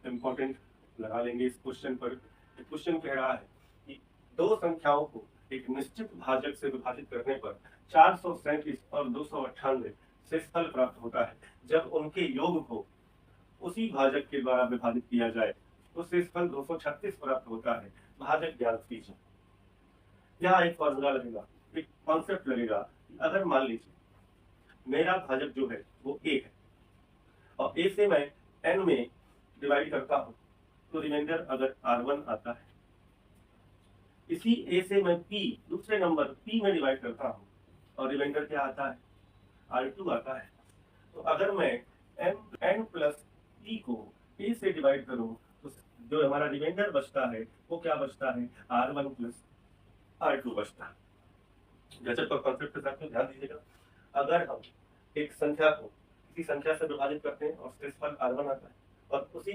Important लगा लेंगे इस क्वेश्चन पर। क्वेश्चन कह रहा है कि दो संख्याओं को एक निश्चित भाजक से विभाजित करने पर 437 और 298 शेषफल प्राप्त होता है। जब उनके योग को उसी भाजक के द्वारा विभाजित किया जाए तो शेषफल 236 प्राप्त होता है। भाजक ज्ञात कीजिए। यहाँ एक फॉर्मूला लगेगा, एक कॉन्सेप्ट लगेगा। अगर मान लीजिए मेरा भाजक जो है वो a है और a से मैं n में डिवाइड करता हूं तो रिमाइंडर अगर r1 आता है, इसी a से मैं p दूसरे नंबर p में डिवाइड करता हूं और रिमाइंडर क्या आता है, r2 आता है। तो अगर मैं n प्लस p को a से डिवाइड करूं तो जो हमारा रिमाइंडर बचता है वो क्या बचता है, r1 प्लस r2 बचता है। गजब का कॉन्सेप्ट के साथ में ध्यान दीजिएगा। अगर हम एक संख्या को किसी संख्या से विभाजित करते हैं और शेषफल r1 आता है और उसी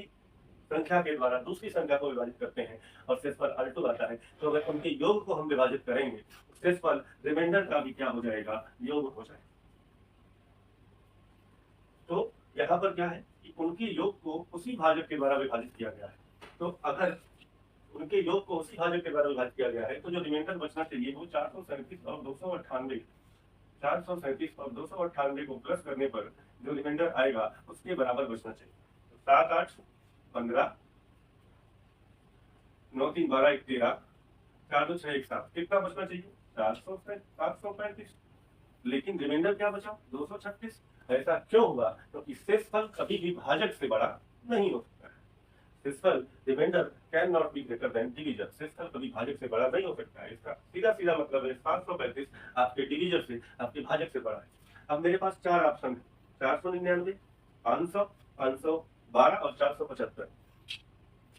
संख्या के द्वारा दूसरी संख्या को विभाजित करते हैं और शेषफल r2 आता है, तो अगर उनके योग को हम विभाजित करेंगे शेषफल रिमाइंडर का भी क्या हो जाएगा, योग हो जाएगा। तो यहाँ पर क्या है कि उनके योग को उसी भाजक के द्वारा विभाजित किया गया है। तो अगर उनके योग को उसी भाजक के द्वारा विभाजित किया गया है तो जो रिमाइंडर बचना चाहिए वो 437 और 298 437 और 298 को प्लस करने पर जो रिमाइंडर आएगा उसके बराबर बचना चाहिए। तो 7 8 15 9 3 12 1 13 4 2 6 1 7 कितना बचना चाहिए, 735। लेकिन रिमाइंडर क्या बचा, 236। ऐसा क्यों हुआ, तो इससे फल कभी भी भाजक से बड़ा नहीं हो सकता है। शेषफल remainder can not be greater than divisor. शेषफल कभी भाजक से बड़ा नहीं हो सकता है। इसका सीधा सीधा मतलब है 735 आपके डिवीजर से, आपके भाजक से बड़ा है। अब मेरे पास चार ऑप्शन है, 499, 500, 512 और 475।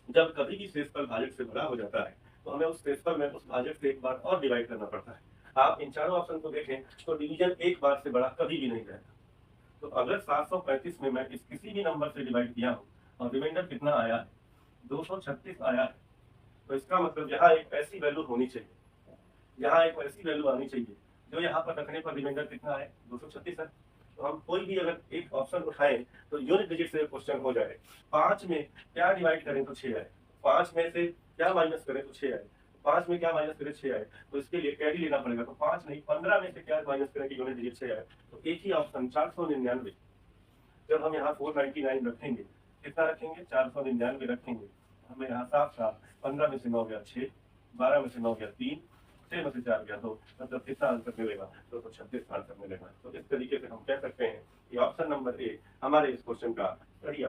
जब कभी भी शेषफल भाजक से बड़ा हो जाता है तो हमें उस शेषफल में उस भाजक से एक बार और डिवाइड करना पड़ता है। आप इन चारों ऑप्शन को देखें तो डिवीजन एक बार से बड़ा कभी भी नहीं रहेगा। तो अगर 735 में मैं इस किसी भी नंबर से डिवाइड किया हूं और रिमाइंडर कितना आया है, 236 आया है, तो इसका मतलब यहाँ एक ऐसी वैल्यू होनी चाहिए, यहाँ एक ऐसी वैल्यू आनी चाहिए जो यहाँ पर रखने पर रिमाइंडर कितना है, 236 है। तो हम कोई भी अगर एक ऑप्शन उठाएं तो यूनिट डिजिट से क्वेश्चन हो जाए। 5 में क्या डिवाइड करें तो 6 आए, 5 में से क्या माइनस करें तो 6 आए, 5 में क्या माइनस करें 6 आए, तो इसके लिए कैरी लेना पड़ेगा। तो 5 नहीं 15 में से क्या माइनस करें कि यूनिट डिजिट 6 आए, तो एक ही ऑप्शन 499। जब हम यहाँ 499 रखेंगे, कितना रखेंगे, 499 रखेंगे, हमें यहाँ साफ साफ 15 में से 9 गया 6, 12 में से 9 गया 3, 6 में से 4 गया 2, मतलब कितना आंसर मिलेगा, 236 आंसर मिलेगा। तो इस तरीके से हम कह सकते हैं कि ऑप्शन नंबर ए हमारे इस क्वेश्चन का सही